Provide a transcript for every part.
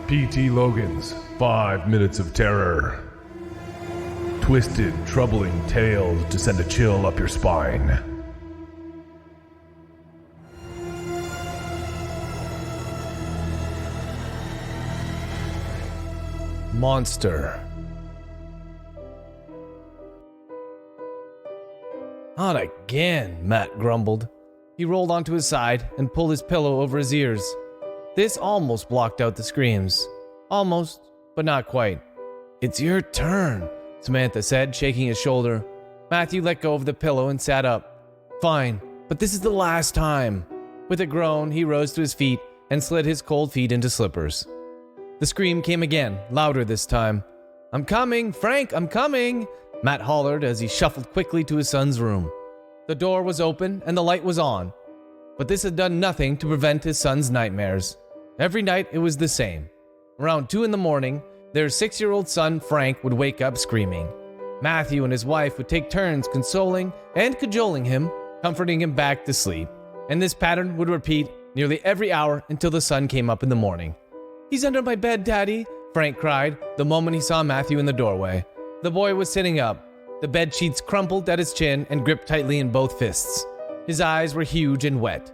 P.T. Logan's 5 Minutes of Terror. Twisted, troubling tales to send a chill up your spine. Monster. Not again, Matt grumbled. He rolled onto his side and pulled his pillow over his ears. This almost blocked out the screams. Almost, but not quite. It's your turn, Samantha said, shaking his shoulder. Matthew let go of the pillow and sat up. Fine, but this is the last time. With a groan, he rose to his feet and slid his cold feet into slippers. The scream came again, louder this time. I'm coming, Frank, I'm coming, Matt hollered as he shuffled quickly to his son's room. The door was open and the light was on, but this had done nothing to prevent his son's nightmares. Every night it was the same. Around 2 a.m, their 6-year-old son Frank would wake up screaming. Matthew and his wife would take turns consoling and cajoling him, comforting him back to sleep. And this pattern would repeat nearly every hour until the sun came up in the morning. He's under my bed, Daddy, Frank cried the moment he saw Matthew in the doorway. The boy was sitting up, the bed sheets crumpled at his chin and gripped tightly in both fists. His eyes were huge and wet.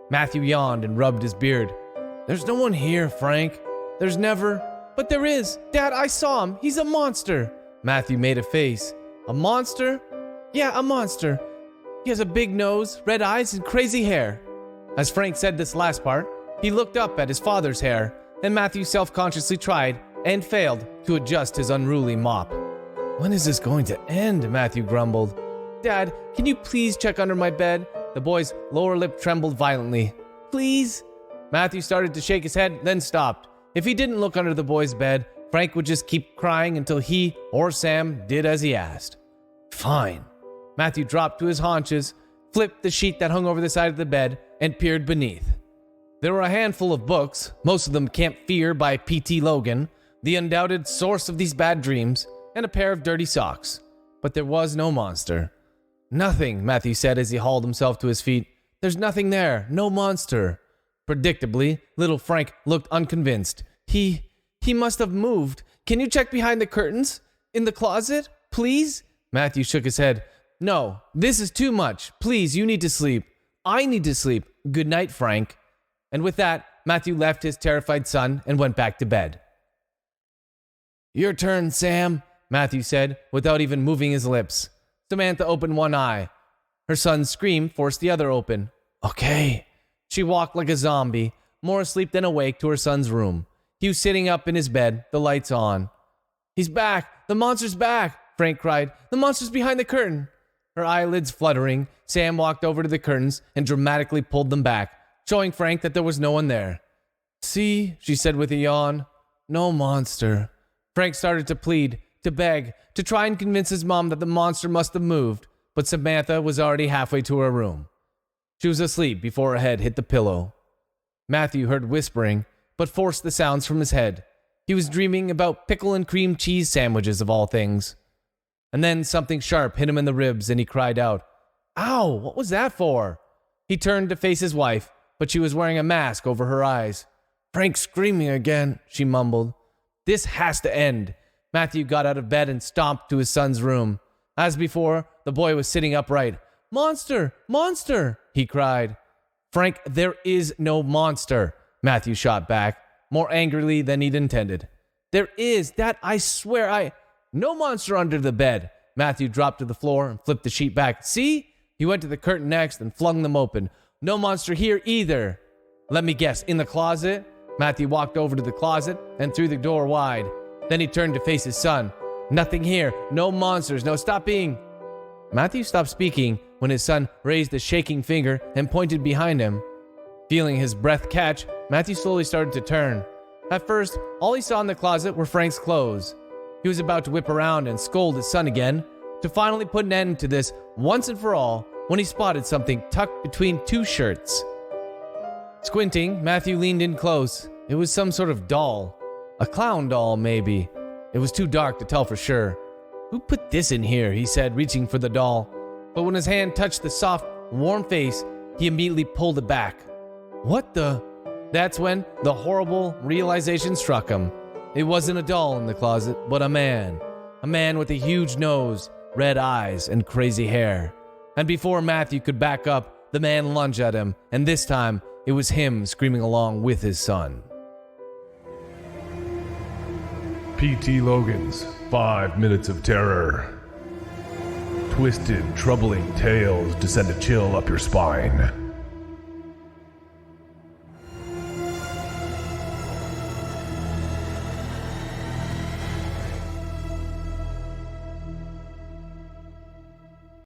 Matthew yawned and rubbed his beard. There's no one here, Frank. There's never... But there is. Dad, I saw him. He's a monster. Matthew made a face. A monster? Yeah, a monster. He has a big nose, red eyes, and crazy hair. As Frank said this last part, he looked up at his father's hair, and Matthew self-consciously tried and failed to adjust his unruly mop. When is this going to end? Matthew grumbled. Dad, can you please check under my bed? The boy's lower lip trembled violently. Please? Matthew started to shake his head, then stopped. If he didn't look under the boy's bed, Frank would just keep crying until he or Sam did as he asked. Fine. Matthew dropped to his haunches, flipped the sheet that hung over the side of the bed, and peered beneath. There were a handful of books, most of them Camp Fear by P.T. Logan, the undoubted source of these bad dreams, and a pair of dirty socks. But there was no monster. Nothing, Matthew said as he hauled himself to his feet. There's nothing there, no monster. Predictably, little Frank looked unconvinced. He must have moved. Can you check behind the curtains? In the closet? Please? Matthew shook his head. No, this is too much. Please, you need to sleep. I need to sleep. Good night, Frank. And with that, Matthew left his terrified son and went back to bed. Your turn, Sam, Matthew said, without even moving his lips. Samantha opened one eye. Her son's scream forced the other open. Okay. She walked like a zombie, more asleep than awake, to her son's room. He was sitting up in his bed, the lights on. He's back! The monster's back! Frank cried. The monster's behind the curtain! Her eyelids fluttering, Sam walked over to the curtains and dramatically pulled them back, showing Frank that there was no one there. See, she said with a yawn. No monster. Frank started to plead, to beg, to try and convince his mom that the monster must have moved, but Samantha was already halfway to her room. She was asleep before her head hit the pillow. Matthew heard whispering, but forced the sounds from his head. He was dreaming about pickle and cream cheese sandwiches of all things. And then something sharp hit him in the ribs and he cried out, Ow, what was that for? He turned to face his wife, but she was wearing a mask over her eyes. Frank's screaming again, she mumbled. This has to end. Matthew got out of bed and stomped to his son's room. As before, the boy was sitting upright. Monster! Monster! He cried. Frank, there is no monster, Matthew shot back, more angrily than he'd intended. There is, that I swear No monster under the bed. Matthew dropped to the floor and flipped the sheet back. See? He went to the curtain next and flung them open. No monster here either. Let me guess, in the closet? Matthew walked over to the closet and threw the door wide. Then he turned to face his son. Nothing here. No monsters. No, stop being... Matthew stopped speaking when his son raised a shaking finger and pointed behind him. Feeling his breath catch, Matthew slowly started to turn. At first, all he saw in the closet were Frank's clothes. He was about to whip around and scold his son again, to finally put an end to this once and for all, when he spotted something tucked between 2 shirts. Squinting, Matthew leaned in close. It was some sort of doll. A clown doll, maybe. It was too dark to tell for sure. Who put this in here? He said, reaching for the doll. But when his hand touched the soft, warm face, he immediately pulled it back. What the? That's when the horrible realization struck him. It wasn't a doll in the closet, but a man. A man with a huge nose, red eyes, and crazy hair. And before Matthew could back up, the man lunged at him, and this time, it was him screaming along with his son. P.T. Logan's 5 Minutes of Terror. Twisted, troubling tales to send a chill up your spine.